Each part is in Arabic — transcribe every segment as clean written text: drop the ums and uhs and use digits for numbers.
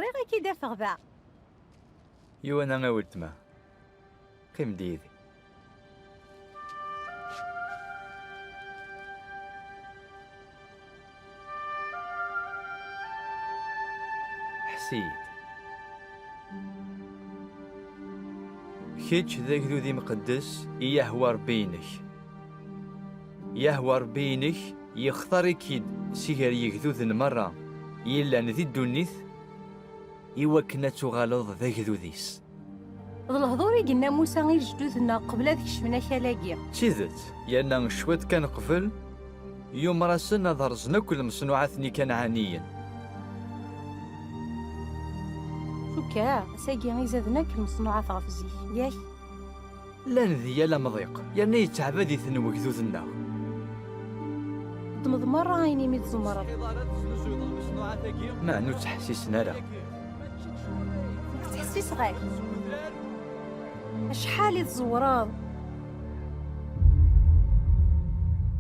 ظريغ كي دافغ ذا. يو انا غاولت ما قيم ديدي. حسيت كيتش ذاك ذي مقدس يهوى ربينك، يهوى ربينك يختار كيد سيغر يكذوذن مرة يلا نذي الدنيث يوكنا تغالظ ذاك ذوذيس. الهضوري قلنا موسى غير جدودنا قبل هذيك شفنا كلاقيا تيذت يانا شويت كان قفل يوم راسنا ضرزنا كل مصنوعاتني كان عانيا. شو كا ساقي غي زادنا كل مصنوعات غفزي ياك لا نذي يا لا مضيق يعني يتعبدي ثنوك ذوذنا ضمض مرة عيني ميت زمرة ما نو تحسيسنا لا تحسيس غاك شحال يتزوراض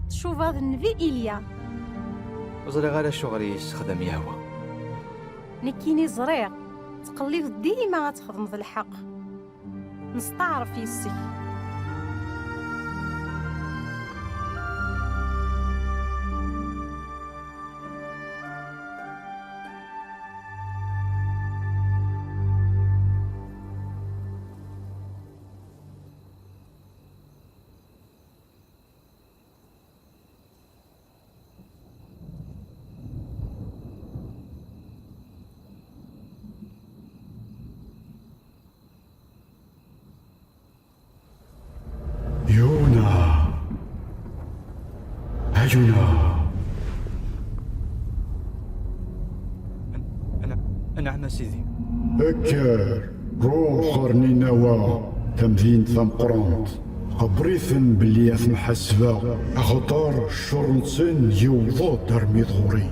تشوف هذا النبي إليا وزري غير شغلي يستخدم يهوى نكيني زريق تقليب ديما غتخدم ذا الحق نستعرف يسي يونا هجنا نعم سيدي. هكار روح خرني نوا تمثين ثم قرنت خبريثن بلي اثم حسبا اخطار الشرنسن يوضو درمي ظهوري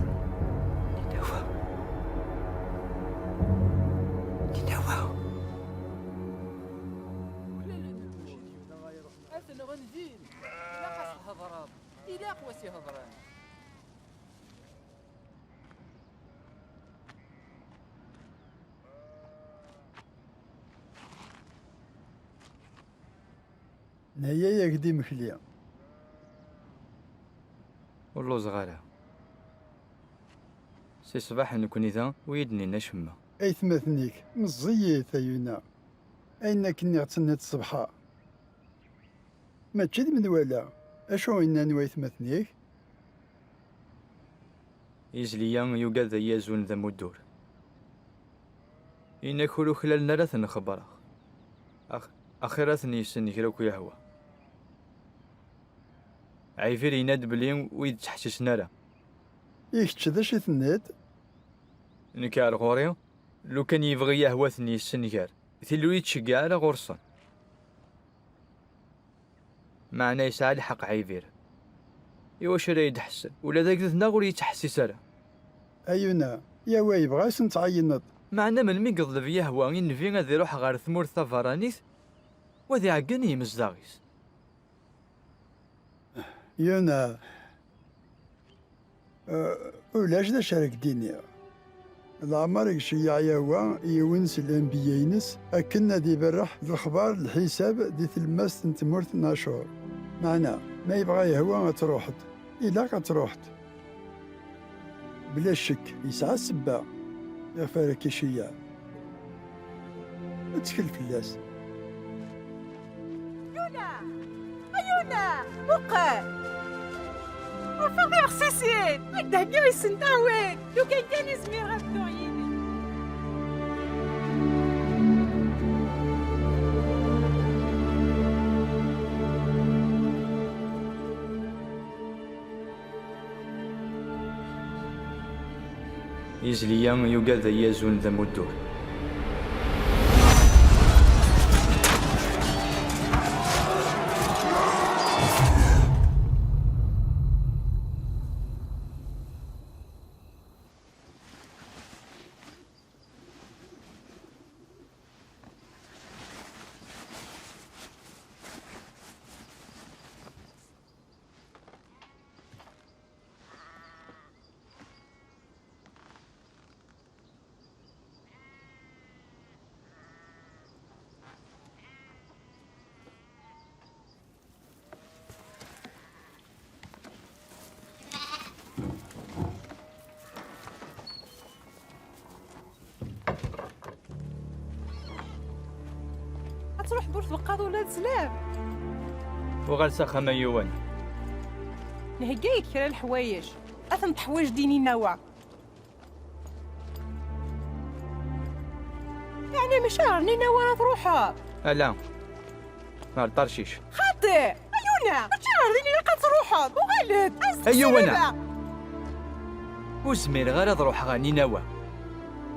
نايا يا قدي مكليا والله صغارة سي صباح نكون إذا ويدني نشمة اي ثمثنيك مزيت ايونا اين كني غتسنى الصبحة ما تشد من ولا اشو إنا نواي ثمثنيك يزليا يوقاد يازون ذا مدور إنا كلو خلال نراث نخبره أخيراتني يسني كراكو يهوى عيفير يناد بلي ويد تحسسنا لا يكتش ذا شي ثناد نكار غوريو لو كان يبغي يهوثني السنكار ثلو يتشقع على غرصة معناه يسعى الحق عيفير يواش راه يتحسن ولا ذاك ذنا غور يتحسس لا ايونا يا واي بغاش نتعينط معناه من مي قضب يهوى ينفي غادي يروح غير ثمور ثفرانيث وذي عقني يمزداغيس يونا ولاش دا شارك دينيا العمر يشيع يوا يونس الانبياء ينس اكنا دي برح الاخبار الحساب دي تلمس تمورت ناشور معنا ما يبغى يهوى تروحت الا تروحت بلا شك يسعى السبا يغفرك يشيع تسكل فلاس أيونا وقع وفاضي خصيصين هكدا هكا يسنتاوين لو كان يزمير غادو عيني يزليا يوقاد يازون ذا مدور تروح بورت القاضي ولا سلام. وغالسا خما يوان نهقايك كرا الحوايج اثم تحوايج ديني نوا. يعني مشاعرني نوا تروحها. لا نهار طرشيش خاطي ايونا مشاعر ديني لقات تروحها وغلط. أيونا. وزمير غير تروح غاني نوا،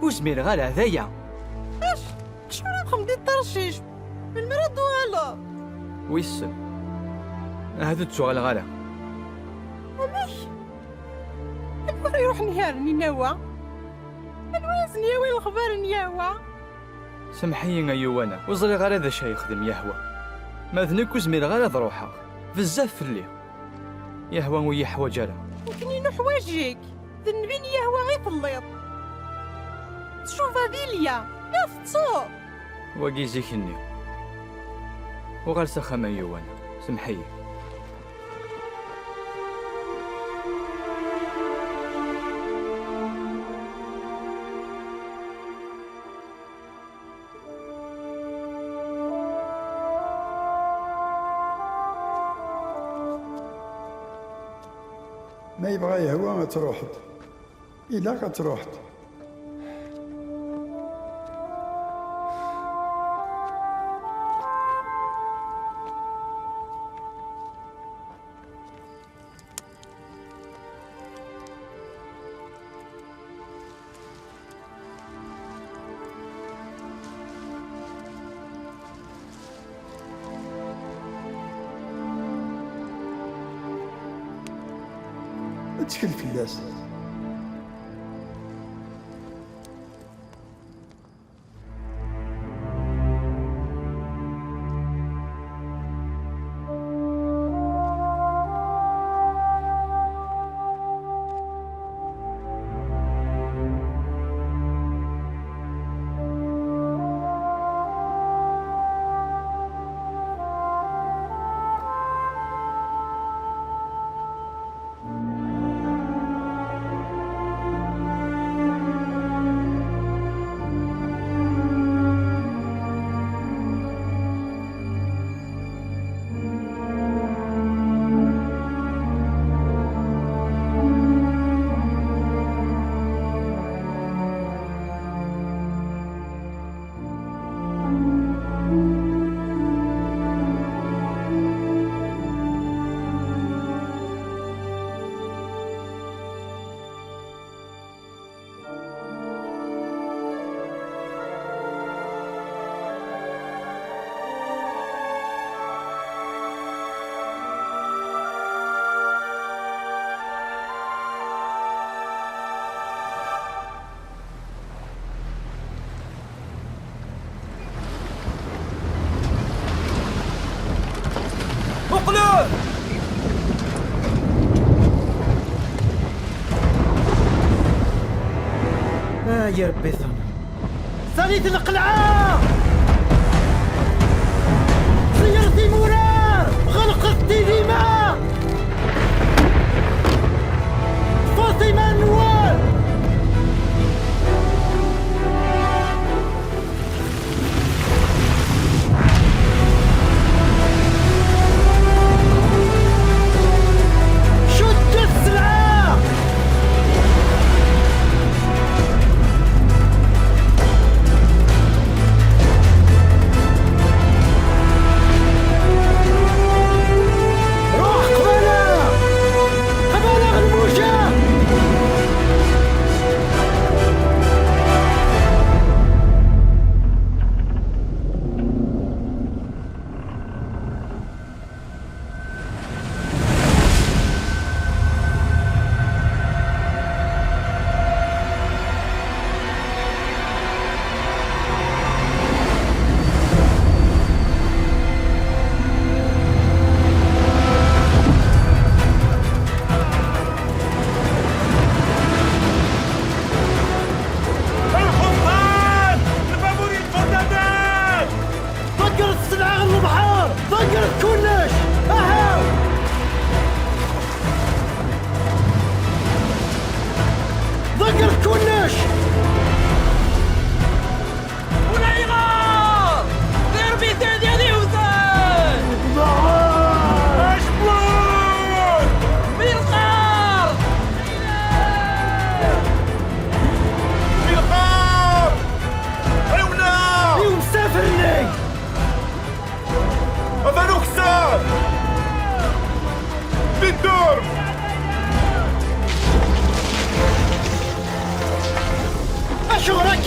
وزمير غير هذايا. شو راكم دي الطرشيش المرض ولا ويسن هذا تشغل غالا. امي البر يروح نهار نينوا الواز نياوي الخبار نياوا. سمحينا يوانا وزري غير هذا شي يخدم يهوى، ما ذنك وزمير غير تروحها بزاف في الليل يهوى ويحوى جرى. يمكن نحواجيك ذنبين يهوى غير في الليل. تشوف هذه ليا لا فتصور وقيزي كني وغالسا خما يوانا سمحي. ما يبغى يهوى تروحت إلا كتروحت. اتكل فلاس. يا ربي ثم صليت القلعة سيرتي مرار غلقتي ديما فاطمة نوار. شد السلعة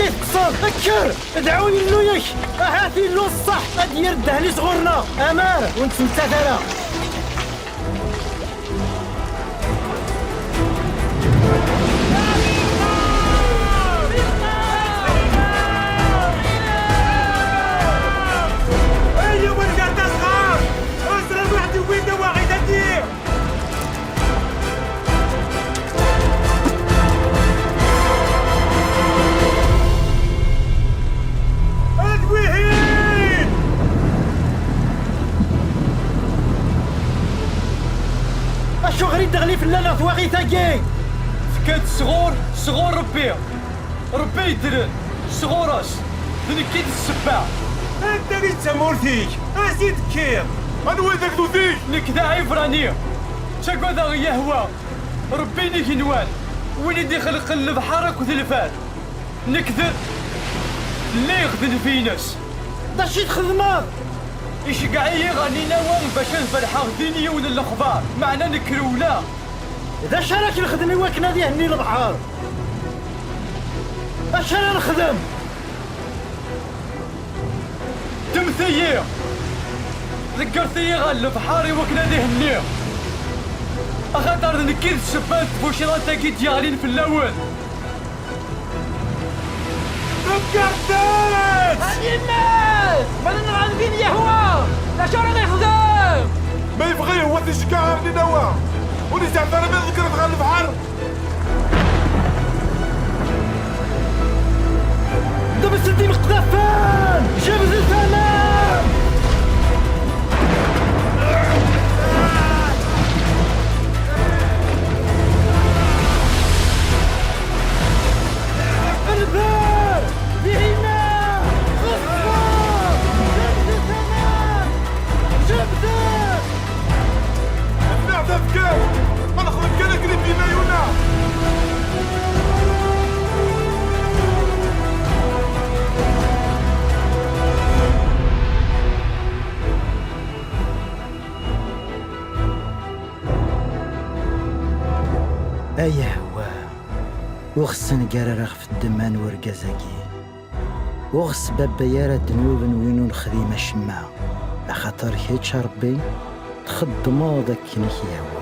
غادي تقصد فكر ادعوني له ياك هاتي له الصح غادي يرده لي صغورنا امار وانت مسافره اشو غريب دغلي في اللنا فواغي تاكي فكات صغور ربي يدرن صغوراس ذنكيت السبع انت اللي تمورتيك ازيد كير انا ولدك دوزيك نكدا عفرانية تاكو ذا يهوى ربي نكنوان وين يدي خلق البحر وثلفات نكذب اللي يخدم في ناس دا شي تخدمات يشقعي غني نوام باش نفرحا دينيا ولا الاخبار معنا نكرولا اذا شارك نخدم واك نادي هني البحر اش انا نخدم تمثيل ذكرتي غال البحر وكنا هني اخاطر نكيد الشباب بوشيران تاكي ديالين في الاول فكرتك هادي الناس ماذا نعرفين يهوى لا شو راه يخدم ما يبغي هو تشكا اللي نوا ولي زعما انا ما ذكرت غير البحر دابا سدي مقدفان جبد الفنان البار فينا غصبان جبد الفنان جبده اسمع تفكير ما نخرج كلك اللي في مايونا ايه هو وخص نقرر في الدمان ورقازاكي وخص بابا يارا دنوب وينو الخديمة شما لخاطر هيتش ربي تخدمو داك كينيك يهوى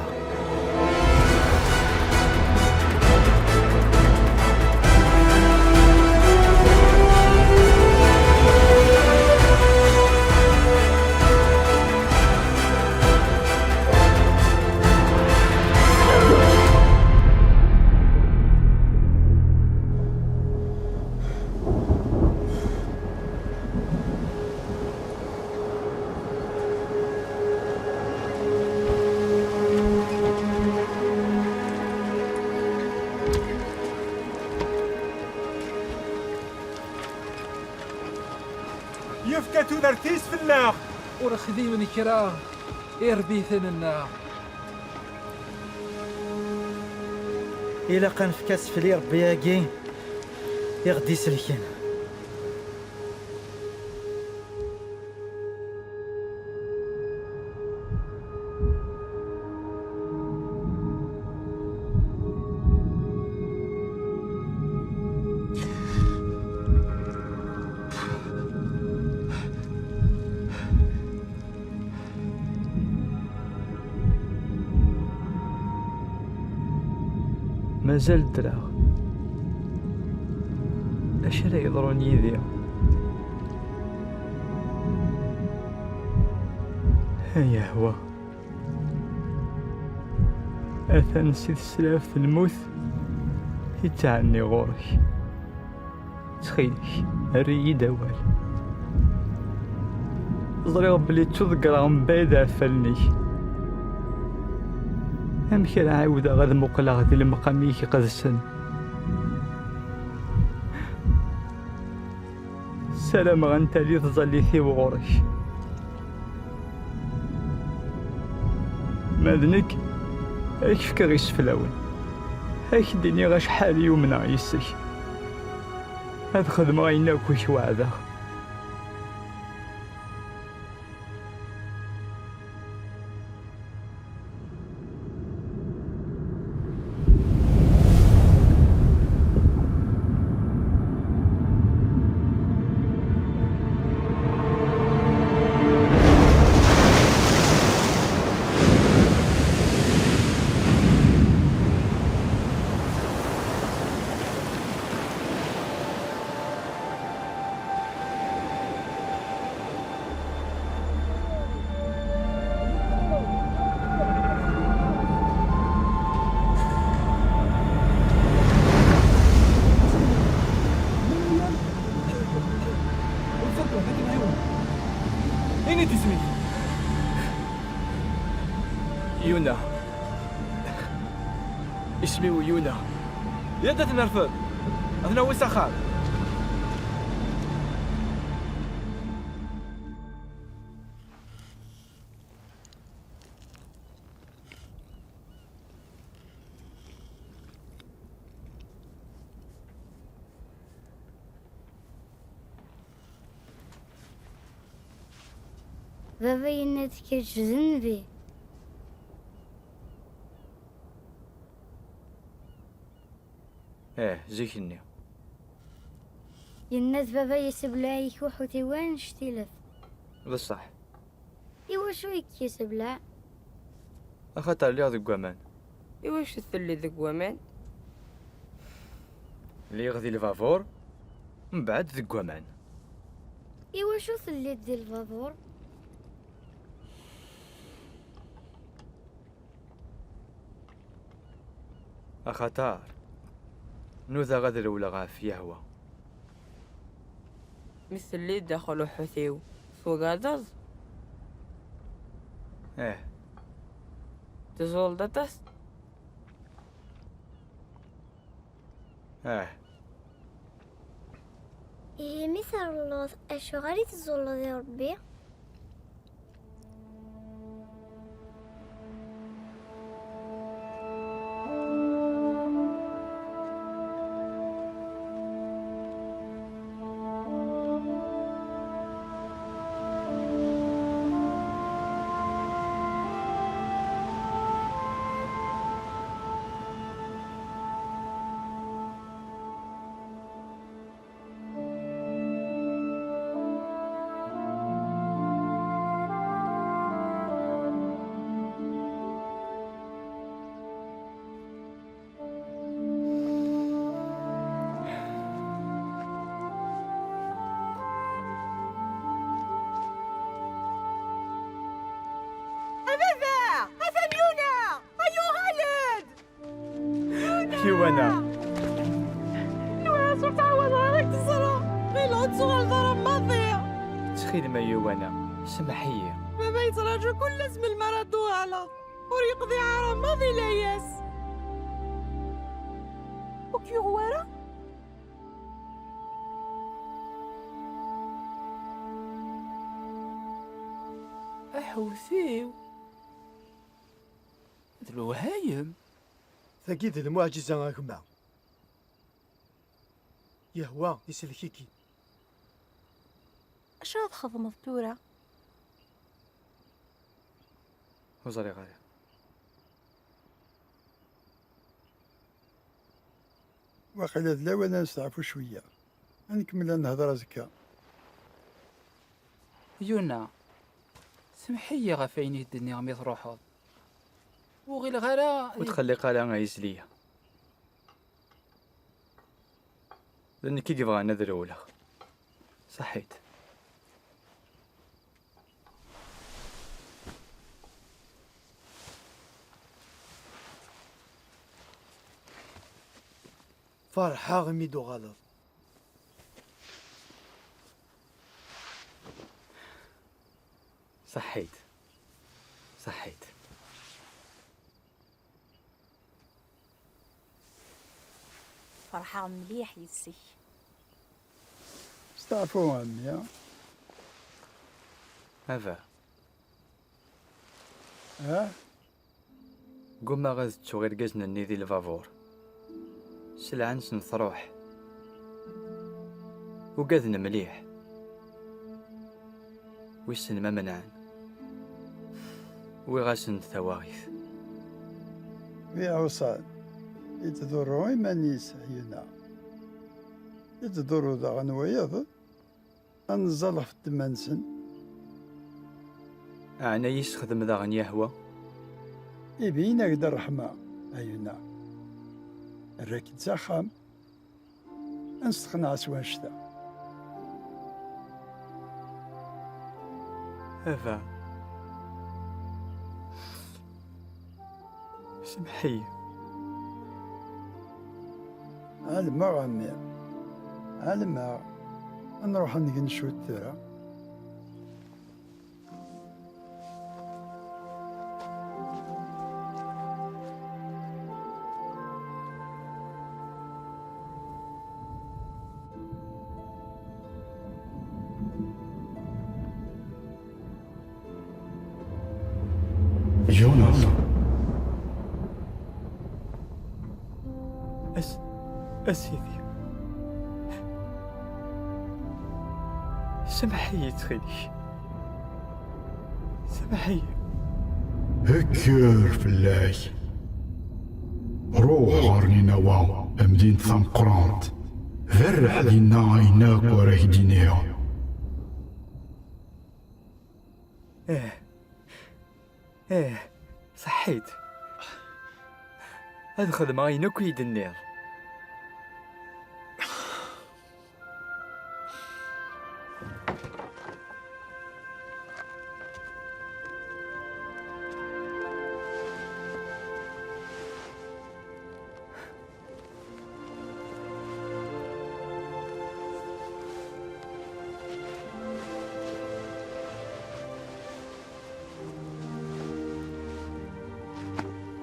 يفكتو نرتيس في النار ور خديم نكرا يربي ثننا إلا كان في كاس فلي ربي ياكي يغدي سلكين مازال دراغ اش راه يضرون يدي هيا هو اثا نسيت السلاف الموت يتعني غورك تخيلك الري دوال ظريغ بلي تذكر من بعيد عفلني أمك عاود غاد مقلع ذي المقاميك قدسن سلام غنتا لي تظلي في وغورك ماذنك هاك فكا غيس فلاون هاك ديني غاش حالي ومنع يسك هاد خدمة غينا كوش وعدا إني تسمي يونا. اسمي يونا. يا تنرفض أنا وسخان. بابا يناديك ذنبي. زيكني. يناد بابا يسب لعيك وحوتي وين شتيلف. بصح. إيوا شو يكيسب لع؟ أخطر لي هذا القوامان. إيواش تثلي ذك ومان؟ اللي يغذي الفافور من بعد ذا القوامان. إيوا شو ثليت ديال الفابور؟ أخطار نوذا غدر ولا غاف يهوى. مثل اللي دخلوا حثيو فوقادز تزول دتس. إيه مثل الله أشو غادي تزول يا ربي؟ يوانا. نواس وتعود عليك تصرا غير صغار ضرب ماضية. تخيل ما يوانا سمحية. بابا يتراجع كل اسم المرأة دوالة وريقضي عرى ماضي لا ياس. وكي غوارة؟ أحوثيو الوهايم ثقيد المعجزة أغمى يهوى يسلكيكي. اش هاد خضمة تورا؟ وزاري غاية. وقيلا لا ولا نستعفو شوية نكمل نهضر زكا. يونا سمحية غفايني الدنيا غمي تروحض وغير غير وتخلي قالها غايزلية لأن كي يبغى نذر ولا صحيت. فرحة غميدو غلط. صحيت صحيت. فرحة مليح يسي. استعفو عمي. هذا قم ما غزت غير قزنا نيذي الفافور سلعة نسن ثروح وقذنا مليح ويسن ما منعن ويغاسن ثواغيث في عوصان يتضروا إيمانيس عينا يتضروا ذا غنويض أنزل في الدمانسن أنا يسخدم ذا غن يهوى يبينا قد الرحمة عينا الراكد زخم نستخنع سواشتا. هذا سمحي علما غامي علما نروح نشوت ترى يوناس. أسيدي سمحي تخيلي سمحي. هكر فلاي روح نينوى مدينة ثمقرانت فرح لينا عيناك وراه دينيها. صحيت أدخل معي نكويد النار.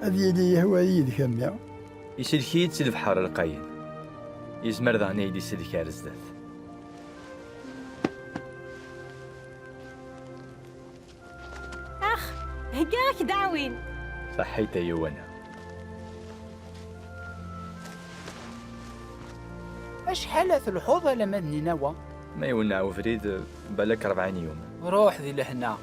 هذه اللي يهوى يدك أمي. يسلكيد سلف حار القاين يزمر ذاني يدي سلك رزدات. أخ هكاك دعوين. صحيت يوانا. أشحال الحوض لما نينوى؟ ما يونا وفريد بالك 40 يوم. روح ذي لهنا.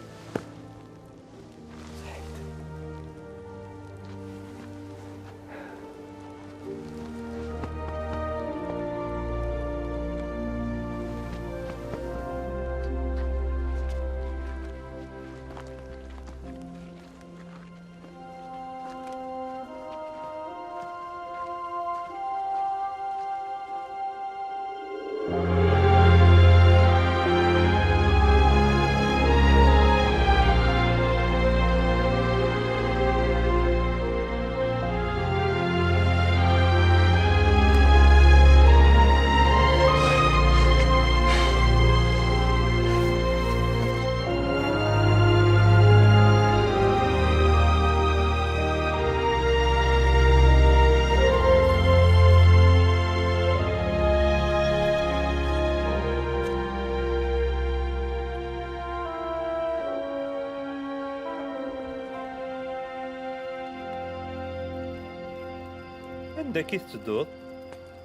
عندك كيف تدور؟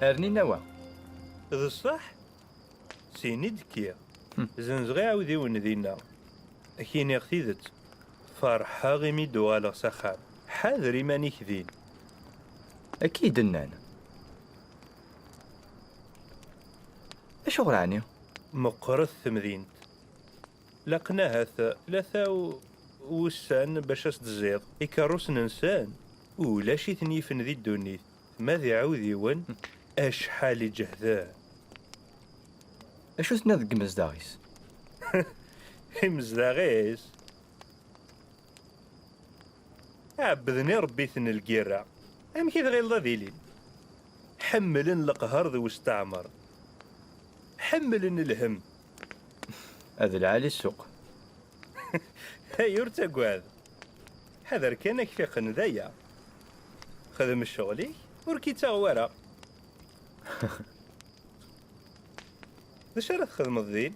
أرني نوا. هذا صح؟ سيني دكيا زنزغي عاودي وندينا أكيني غتيدت فرحة غيمي دوغالا سخان حاذري ماني كذين. أكيد النان. أشو غراني؟ مقرث مدينت لقناها ثلاثة وسان باش تزيد إكاروس ننسان ولا شي ثنيفن ذي الدنيا ماذا عاودي ون أشحال جهداء. أشو تنذق مزداغيس؟ مزداغيس عبدني ربيتن القيرة أم كي تغيل ذيلين حملن القهر ذو استعمر حملن الهم هذا العالي السوق. هاي يرتقواد حذر كانك فيقن ذايا خدم الشغلي وركي تغوارا. ذا شرط خدم الذين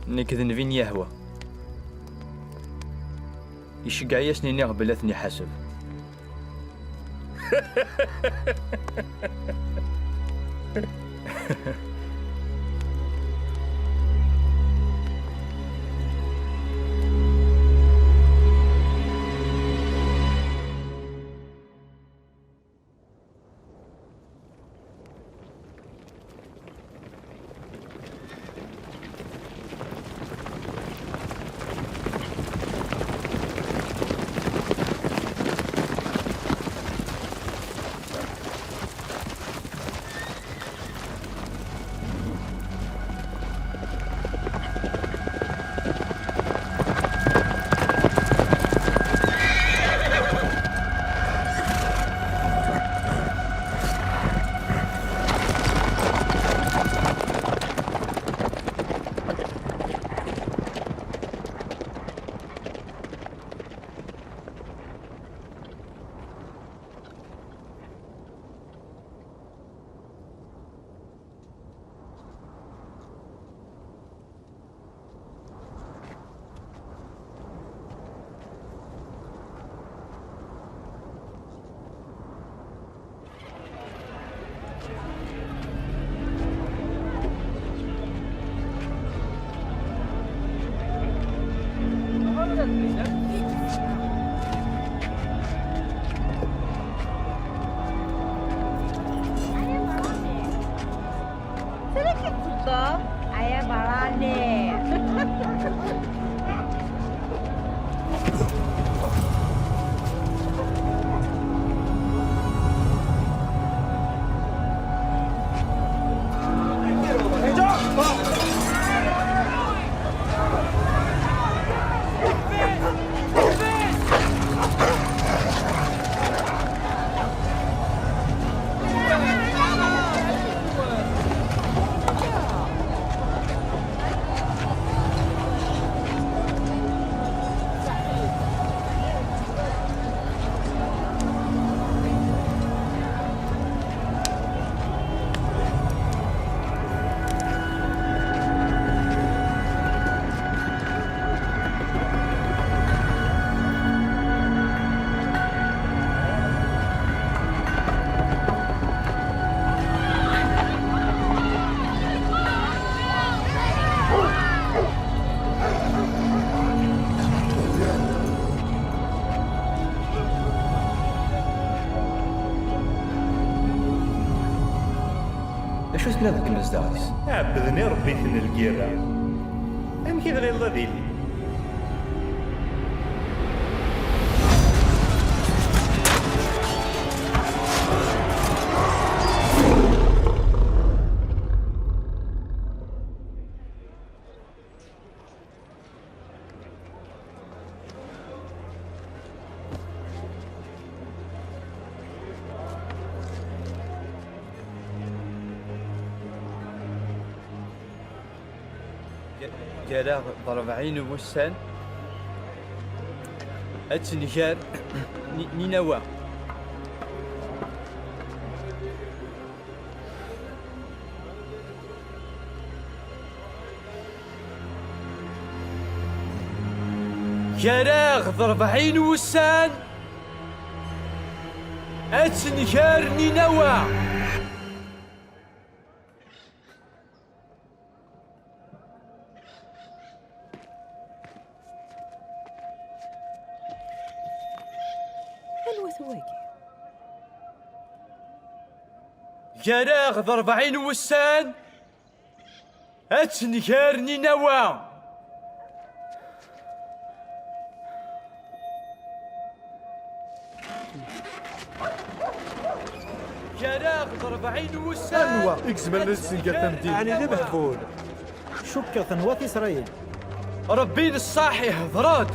نكذن فين يهوى يشقع يسني نغبلتني حسب. الصوب عيا براني. شو اسمنا ذاك الناس داعس؟ عبدني ربيتني الكيرة. أم كيف الله ديلي؟ جالا ضرب عينه وسان اتنكار نينوا جالا ضرب عينه وسان اتنكار نينوا. جراغ ضرب عين وسان اتنكار نينوا. جراغ ضرب عين وسان انوا اكزمل السنقة تمدين يعني ذبح فول شكة ثنوات اسرائيل ربين الصاحي هضرات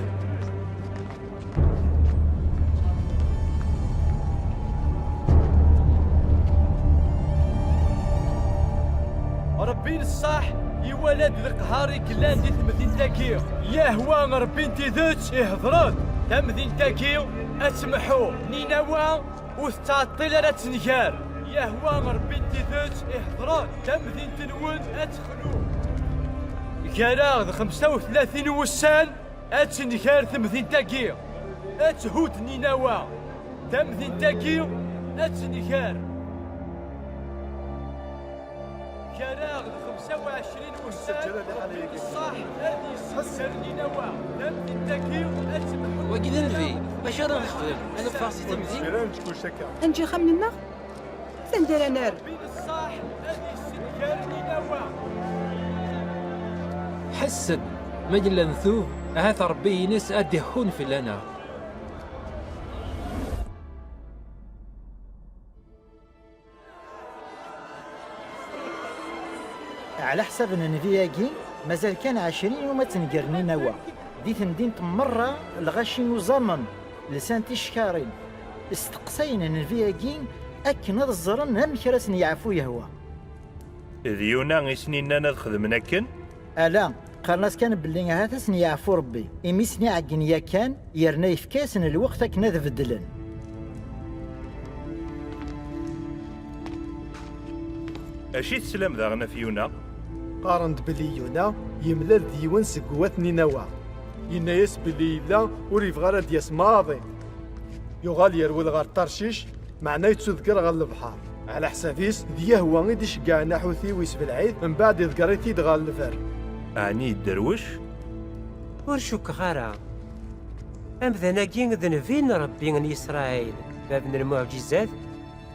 ربين الصاح يولد القهاري كلان دي ثمثين تاكيو يهوى ربين تيذوت يهضرات تمثين تاكيو اسمحو نينوا وستعطيل لا تنكار يهوى ربين تيذوت يهضرات تمثين تنون ادخلو كراغ 35 وسان اتنكار ثمثين تاكيو اتهوت نينوا تمثين تاكيو اتنكار كراغ 25 وسان صح هذه سرني نوا لم تنتكيو اسمح وكذا نفي باش راه نخدم انا فاصي تمزين نجي خمنا سندير نار بين الصح هذه سرني نوا حسن ما جلا نثوب هذا ربي ينس ادهون في لنا على حسب ان فياكي مازال كان 20 وما تنقرني نوا دي تندين مرة الغاشين وزمن لسان تشكارين استقصين ان فياكي اكن الزرن هم كراسن يعفو يهوى ذيونا سنيننا نخدم نكن الا قالناس كان بلي هذا سن يعفو ربي اميسني عقن يا كان يرنا يفكاسن الوقت كنا ذبدلن اشي تسلم ذاغنا فيونا قارند بلي يونا يملال ديوان سقواتني نوا ينايس بلي لا وريف غير دياس ماضي يغال يرول غير طرشيش معناه يتذكر غير البحر على حسابيس ديا هو غير يشقع نحوثي ويس بالعيد من بعد يذكريتي دغال الفر أعني الدروش ورشوك غارة أمذناكي ذنفين ربي إسرائيل بابن المعجزات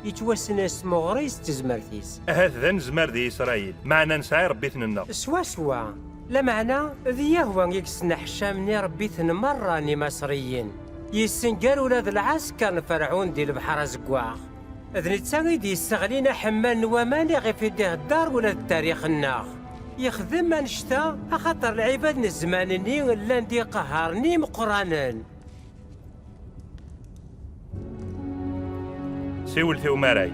يتوسنس مغريس تزمرتيس. هذا نزمر دي إسرائيل معنا نسعي ربي ثننا. سوا لا معنى ذي هو يكسن حشامني ربيتن مرة ني مصريين يسنقر ولاد العسكر فرعون دي البحر زقواغ اذن تساغيد يستغلينا حمال نواماني غي في ديه الدار ولا التاريخ الناغ يخدم ما نشتا اخاطر العباد نزمانني لان دي قهرني مقرانا. سيولتي وماراي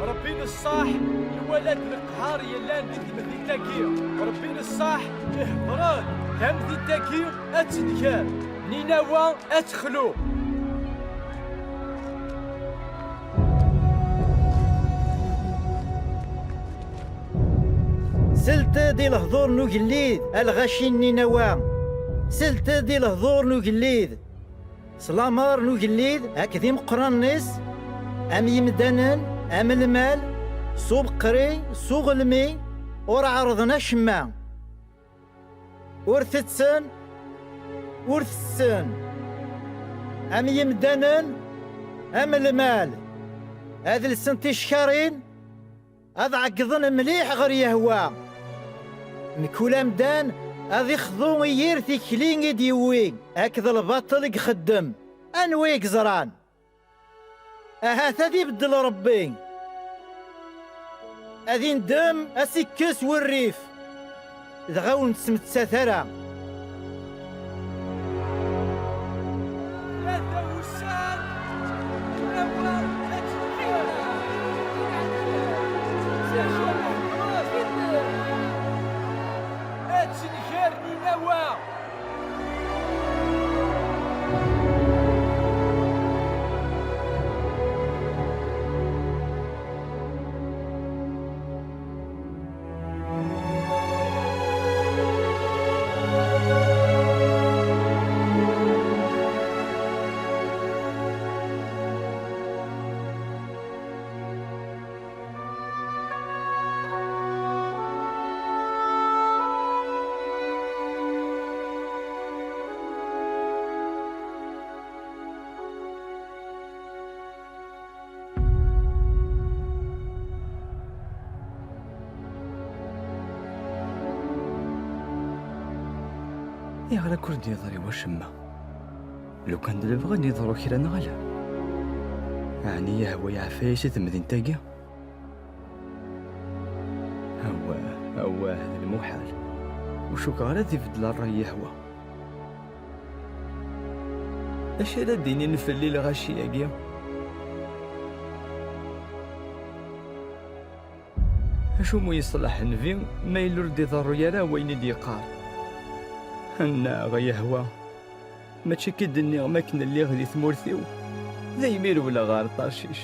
ربي الصاح الولد القهار يلان ديك المدينة ربي الصاح اهبراد هم ذي التاكيو اتنكار نيناوا اتخلو. سلت دي الهضور نو قليد الغشين نينوا سلت دي الهضور نو قليد سلامار نو قليد هكذي مقران نيس ام يمدانن ام المال صوب قري سوق المي ور عرضنا شما ورثتسن ورثسن ام يمدانن ام المال هذا السنتي شكارين هذا عقضن مليح غير يهوى مكولا مدان هذا يخضو يرثي كلين ديوي هكذا الباطل يخدم انويك زران هذا يبدل ربي هذي ندم اسكس والريف دغاو نسمت ساثرة يا غلا كرد يضري وشمة لو كان دلبغا نضرو كيرا نغلا يعني يهوى يعفايش تمدين تاقيا هو هذا المحال وشو كغلا تفدل الرأي يهوى اش هذا ديني نفلي لغاشي ياقيا اشو مو يصلح نفين ما يلور دي ضرو يرا وين دي قار أنا غيهوى ما تشكد اني غماكن اللي غدي ثمورثيو ذا يمير ولا غار طاشيش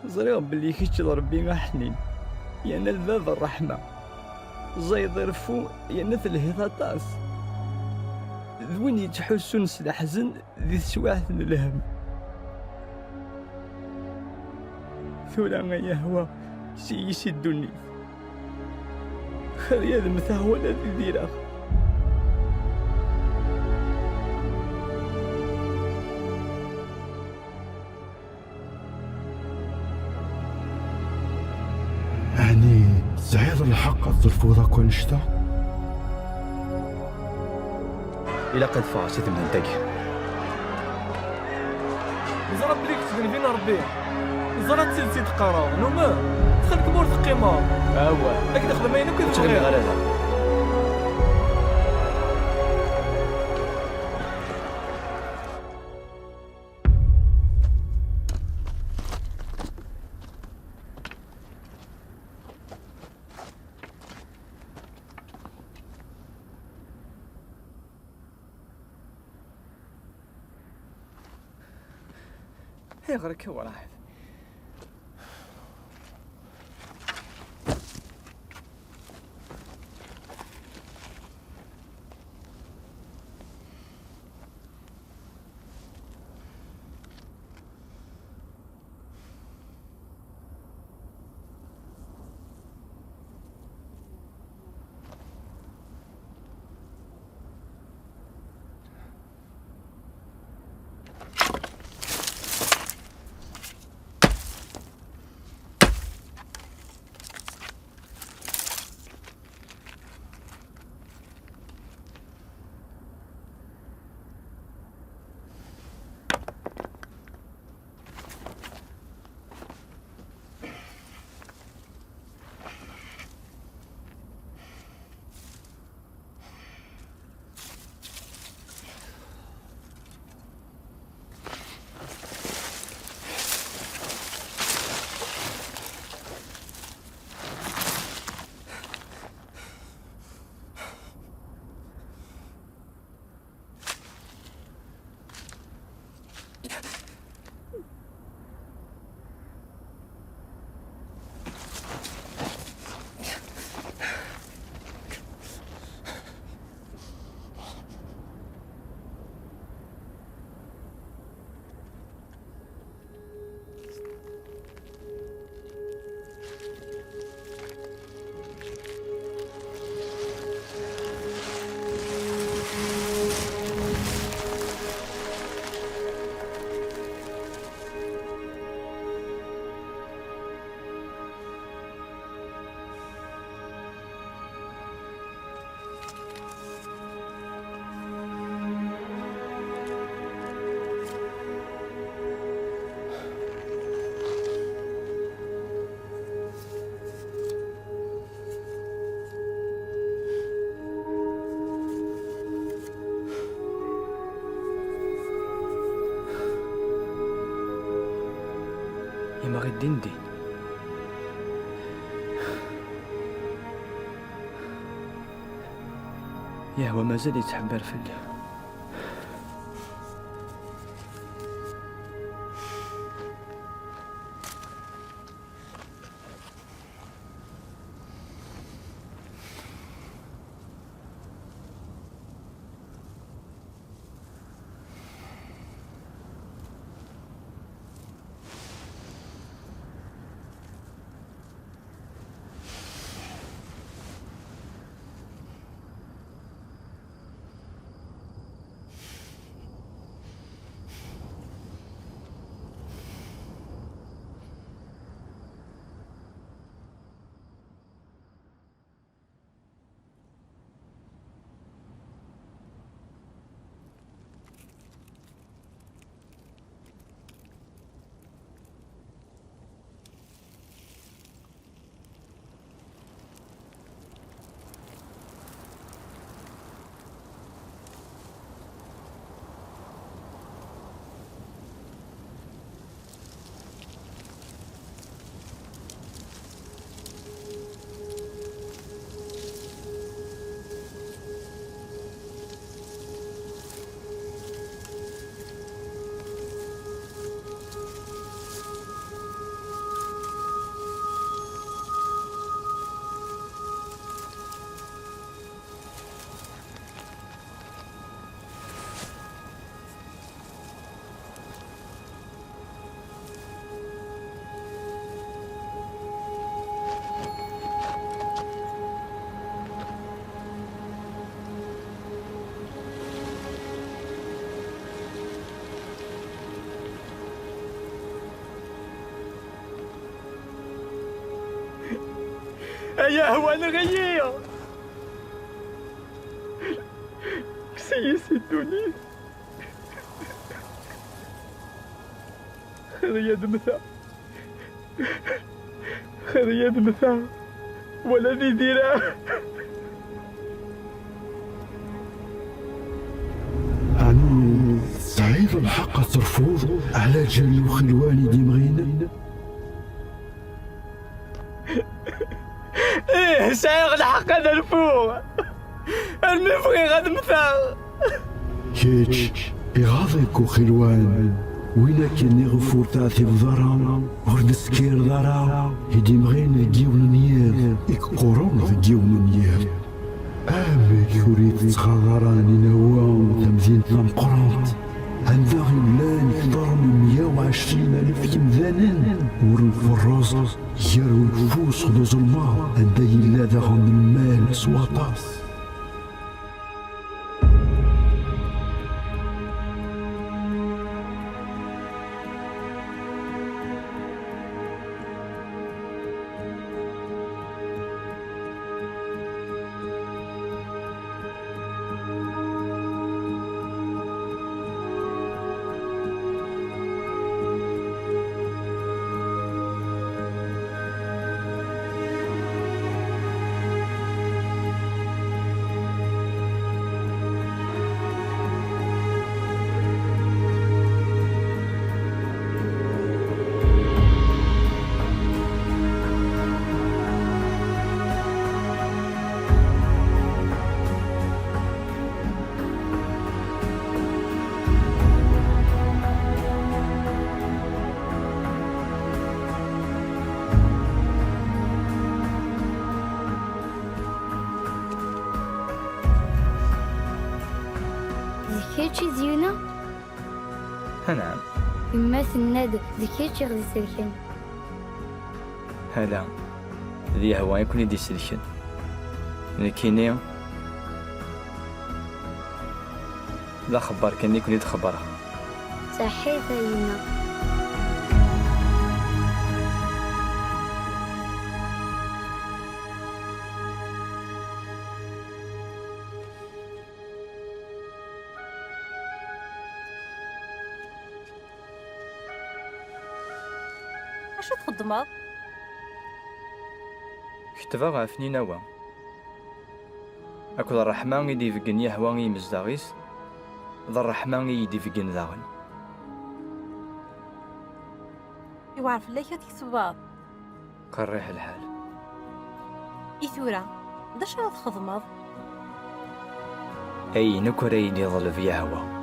زريغ بلي كيتش ربي ما حنين يعني الباب الرحمة زايد رفو يعني الهضا طاس ذوين يتحسون سلحزن ذي سواث الهم ثولا غيهوى سيسي الدنيا خير هذا مثاهوى الذي ديراغ يعني زعير الحق الظرفو ذاك ونشتا إلا قد فاسد من الدقي زرب ليك تبن فينا ربي زرات سلسلة قرار نوما دخلك مورث قمار هو لكن دخل ما ينوك تغني غلازة يغرك وراه. يما غير دين يهوى مازال يتحبر فيا. يا هو نغير كسيس الدنيا خذ دمثا خذ دمثا والذي ديراه أنو صعيب الحق ترفض على جال خلواني دمغين. ايه سايغ الحق هذا الفوق المفغي غاد مثال كيتش إغاظيك خلوان وين كان يغفور تعثي بضرا ورد سكير ضرا هدي مغين ديون نيال إكقرون ديون نيال أمك يريد تخضراني نوام تمزين تنقرانت عندها غلان يحضر من 120,000 يمذانن ورف الرصاص يروي الفوس خذو ظلمة عندها يلا داغن المال سواطاس ذكرتي زينة؟ نعم. إما ثناد ذكرتي غدي سلكن. هلا ذي هوا يكون يدي سلكن لكني لا خبر كان يكون يتخبرها صحيح زينة. اش تخدمض؟ كتبا غاف نينوا أكو الرحمن يدي فيكن يهوى يمزداغيس ذا الرحمن يدي فيكن ذاغن يوعرف ليك تكتباض قريح الحال إثورة دا شنو تخدمض؟ أي نكوري يدي ظلف يهوى